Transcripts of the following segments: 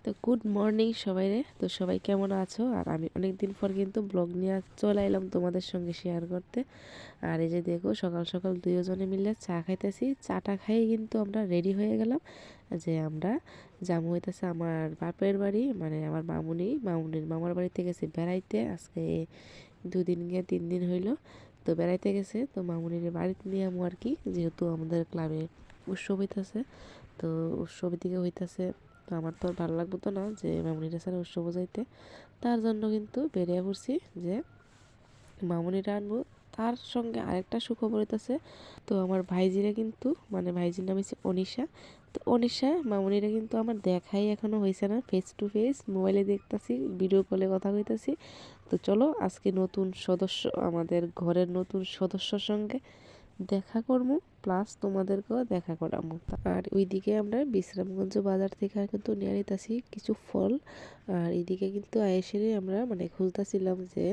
তো good morning সবাইরে। তো সবাই কেমন আছো? আর আমি অনেক দিন পর কিন্তু ব্লগ নিয়ে চলে এলাম তোমাদের সঙ্গে শেয়ার করতে। আর এই যে দেখো সকাল সকাল দুজনে মিলে চা খাইতেছি। চাটা খাই কিন্তু আমরা রেডি হয়ে গেলাম যে আমরা যাবো হইতেছে আমার বাপের বাড়ি, মানে আমার মামুনির মামার বাড়িতে গেছে বেড়াইতে। আজকে 2 দিন গিয়ে 3 দিন হইলো। তো বেড়াইতে গেছে, তো মামুনির বাড়িতে নিয়ে আমু আর কি, যেহেতু আমাদের ক্লাবে উৎসব হইতেছে। তো উৎসবের দিকে হইতেছে, তো আমার তো আর ভালো লাগতো তো না যে মামুনিরা স্যার উৎসব যাইতে। তার জন্য কিন্তু বেরিয়ে পড়ছি যে মামুনিরা আনবো। তার সঙ্গে আরেকটা সুখবর হইতেছে, তো আমার ভাইজিরা কিন্তু, মানে ভাইজির নাম হচ্ছে অনিশা। তো অনিশা মামুনিরা কিন্তু আমার দেখাই এখনো হয়েছে না, ফেস টু ফেস মোবাইলে দেখতাছি, ভিডিও কলে কথা কইতাছি। তো চলো আজকে নতুন সদস্য, আমাদের ঘরের নতুন সদস্যর সঙ্গে দেখা করবো, প্লাস তোমাদেরকেও দেখা করাবো। আর ওইদিকে আমরা বিশ্রামগঞ্জ বাজার থেকে কিন্তু নিয়ে নিতেছি কিছু ফল। আর এইদিকে কিন্তু আয়েসেরে আমরা মানে খুঁজতেছিলাম যে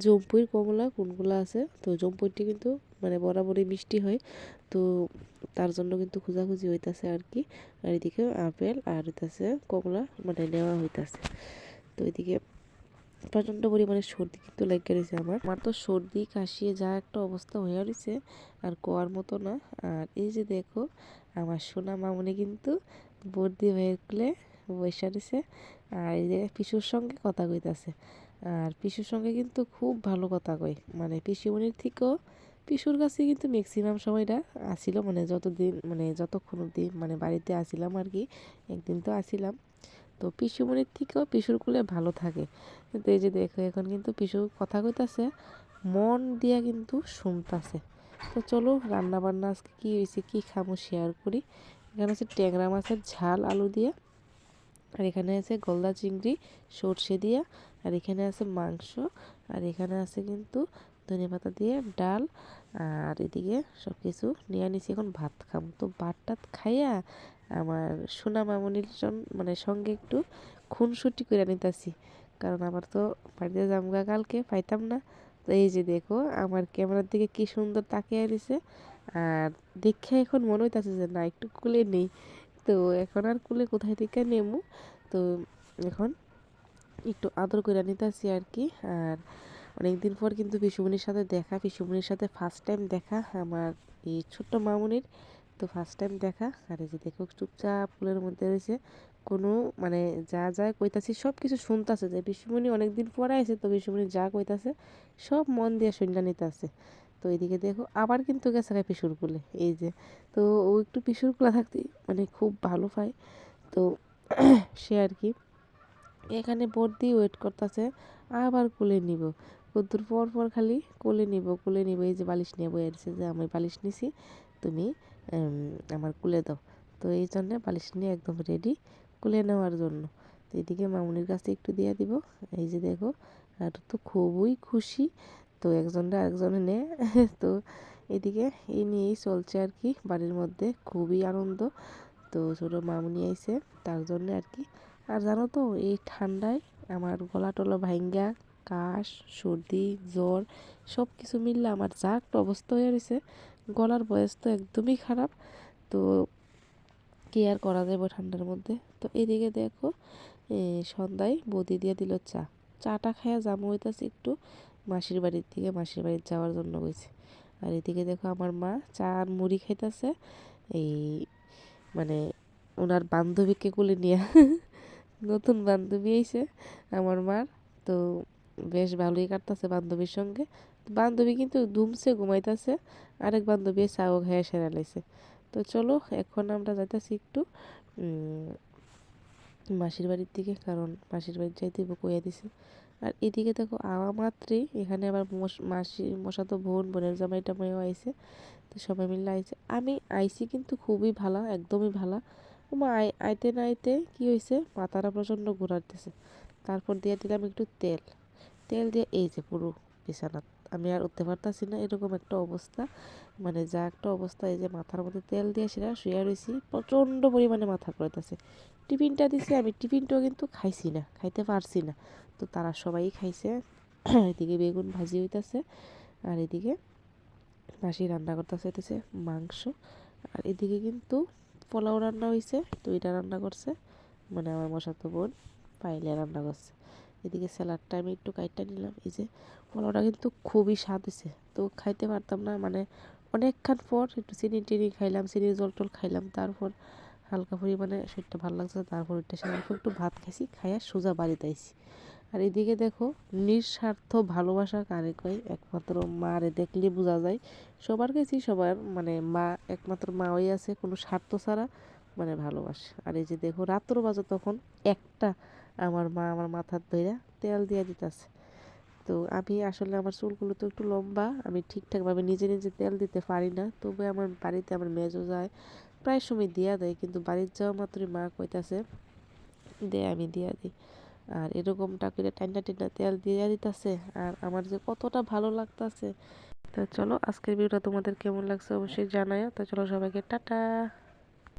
জম্পুইর কমলা কোনগুলো আছে। তো জম্পুইটি কিন্তু মানে বরাবরই মিষ্টি হয়, তো তার জন্য কিন্তু খোঁজাখুঁজি হইতাছে আর কি। আর এদিকে আপেল আর হইতাছে কমলা মানে নেওয়া হইতাছে। তো এদিকে প্রচণ্ড পরিমাণে সর্দি কিন্তু লেগে রয়েছে আমার তো সর্দি কাশি যা একটা অবস্থা হয়ে রয়েছে, আর কোয়ার মতো না। আর এই যে দেখো আমার সোনা মামুনি কিন্তু বর্দি হয়ে খুলে বসে রয়েছে। আর এই যে পিসুর সঙ্গে কথা কইতাছে। আর পিসুর সঙ্গে কিন্তু খুব ভালো কথা কয়, মানে পিসিমণির থেকেও পিসুর কাছে কিন্তু ম্যাক্সিমাম সময়টা আসিল, মানে যতদিন মানে যতক্ষণ অব্দি মানে বাড়িতে আসিলাম আর কি। একদিন তো আসিলাম, তো পিসুমণির থেকেও পিসুর কুলে ভালো থাকে। কিন্তু এই যে দেখো এখন কিন্তু পিসু কথা কইতাছে, মন দিয়া কিন্তু শুনতাছে। তো চলো রান্না বান্না আজকে কী হয়েছে কী খামো শেয়ার করি। এখানে আছে ট্যাংরা মাছের ঝাল আলু দিয়া, আর এখানে আছে গলদা চিংড়ি সর্ষে দিয়া, আর এখানে আছে মাংস, আর এখানে আছে কিন্তু ধনেপাতা দিয়ে ডাল। আর এদিকে সব কিছু নিয়ে নিছি, এখন ভাত খাম। তো ভাত টাত খাইয়া আমার সোনা মামনির মানে সঙ্গে একটু খুনসুটি করে নিতেছি, কারণ আমার তো বাড়িতে জামগা কালকে পাইতাম না। তো এই যে দেখো আমার ক্যামেরার দিকে কি সুন্দর তাকিয়ে দিছে। আর দেখে এখন মনে হইতাছে যে না একটু কুলে নেই। তো এখন আর কুলে কোথায় থেকে নেমু, তো এখন একটু আদর করে নিতেছি আর কি। আর অনেকদিন পর কিন্তু পিসুমনির সাথে দেখা, পিসুমনির সাথে ফার্স্ট টাইম দেখা আমার এই ছোট্ট মামুনির। তো ফার্স্ট টাইম দেখা। আর এই যে দেখো চুপচাপ ফুলের মধ্যে রয়েছে, কোনো মানে যা যা কইতাছি সব কিছু শুনতাছে, যে পিসুমনি অনেকদিন পরে আছে, তো পিসুমনি যা কইতাছে সব মন দিয়ে শুনলা নিতে আছে। তো এইদিকে দেখো আবার কিন্তু গেছে পিসুর কুলে, এই যে। তো ও একটু পিসুর কুলে থাকতে মানে খুব ভালো পায়। তো সে আর কি এখানে বোর্ড দিয়ে ওয়েট করতেছে আবার কোলে নিব, কদ্দুর পর পর খালি কোলে নিব কোলে নিব। এই যে বালিশ নিয়ে বয়ে আসছে যে আমি বালিশ নিছি, তুমি আমার কোলে দাও। তো এই জন্যে বালিশ নিয়ে একদম রেডি কোলে নেওয়ার জন্য। তো এদিকে মামুনির কাছে একটু দিয়ে দিব। এই যে দেখো, আর তো খুবই খুশি। তো একজনটা আরেকজনে নে তো এদিকে এই নিয়েই চলছে আর কি বাড়ির মধ্যে, খুবই আনন্দ। তো ছোটো মামুনি আইছে তার জন্যে আর কি। আর জানো তো এই ঠান্ডায় আমার গলা টলা ভাইঙ্গা, কাশ সর্দি জ্বর সব কিছু মিললে আমার যা একটা অবস্থা হয়ে রয়েছে, গলার বয়স তো একদমই খারাপ। তো কি আর করা যাবে ঠান্ডার মধ্যে। তো এদিকে দেখো সন্ধ্যায় বৌদি দিয়ে দিল চা। চাটা খাইয়া জামু হইতাছে একটু মাসির বাড়ির দিকে, মাসির বাড়ি যাওয়ার জন্য গেছে। আর এদিকে দেখো আমার মা চা আর মুড়ি খাইতেছে, এই মানে ওনার বান্ধবীকে কোলে নিয়ে নতুন বান্ধবী আইছে আমার মার। তো বেশ ভালোই কাটতেছে বান্ধবীর সঙ্গে। বান্ধবী কিন্তু ধুমসে ঘুমাইতেছে, আরেক বান্ধবী চাও খেয়ে সেরা লাইছে। তো চলো এখন আমরা যাইতেছি একটু মাসির বাড়ির দিকে, কারণ মাসির বাড়ি যাইতে কইয়া দিছে। আর এদিকে দেখো আওয়া মাত্রই এখানে আবার মাসি মশাতো বোন, বোনের জামাইটা মেয়েও আইছে। তো সবাই মিলে আইছে, আমি আইছি কিন্তু খুবই ভালো, একদমই ভালো। ওমা আইতে না আইতে কী হয়েছে, মাথাটা প্রচণ্ড ঘোরাতেছে। তারপর দিয়ে দিলাম একটু তেল, তেল দিয়ে এই যে পুরো বিছানা আমি আর উঠতে পারতাছি না, এরকম একটা অবস্থা। মানে যা একটা অবস্থা, এই যে মাথার মধ্যে তেল দিয়ে সেটা শুয়ে রয়েছি, প্রচণ্ড পরিমাণে মাথা ঘুরাইতেছে। টিফিনটা দিছে, আমি টিফিনটাও কিন্তু খাইছি না, খাইতে পারছি না। তো তারা সবাই খাইছে। এদিকে বেগুন ভাজি হইতাছে, আর এদিকে মাসি রান্না করতেছে হইতেছে মাংস। আর এদিকে কিন্তু পোলাও রান্না হয়েছে, তো এটা রান্না করছে মানে আমার মামাতো বোন পায়েলে রান্না করছে। এদিকে স্যালাডটা আমি একটু কাইটটা নিলাম। এই যে পোলাওটা কিন্তু খুবই স্বাদ হয়েছে, তো খাইতে পারতাম না, মানে অনেকক্ষণ পর একটু চিনি টিনি খাইলাম, চিনির জল টল খাইলাম, তারপর হালকা পরিমাণে শরীরটা ভালো লাগছে, তারপর ওইটা সে অল্প একটু ভাত খাইছি, খাইয়া সোজা বাড়িতে আইছি। আর এদিকে দেখো নিঃস্বার্থ ভালোবাসা কারে কয়, একমাত্র মারে দেখলে বোঝা যায়। সবার কাছেই সবার মানে মা, একমাত্র মাই আছে কোনো স্বার্থ ছাড়া মানে ভালোবাসে। আর এই যে দেখো রাত্র বাজে তখন একটা, আমার মা আমার মাথার ধইরা তেল দিয়া দিতেছে। তো আমি আসলে আমার চুলগুলো তো একটু লম্বা, আমি ঠিকঠাকভাবে নিজে নিজে তেল দিতে পারি না, তবে আমার বাড়িতে আমার মেজো যায় প্রায় সময় দিয়া দেয়, কিন্তু বাড়ির যাওয়া মাত্রই মা কইতাছে দে, আমি দিয়া দিই। আর এরকমটা করে টাইনা টাইনা তেল দিয়ে দিতেছে, আর আমার যে কতটা ভালো লাগতেছে। তো চলো আজকের ভিডিওটা তোমাদের কেমন লাগছে অবশ্যই জানাও। তো চলো সবাইকে টাটা।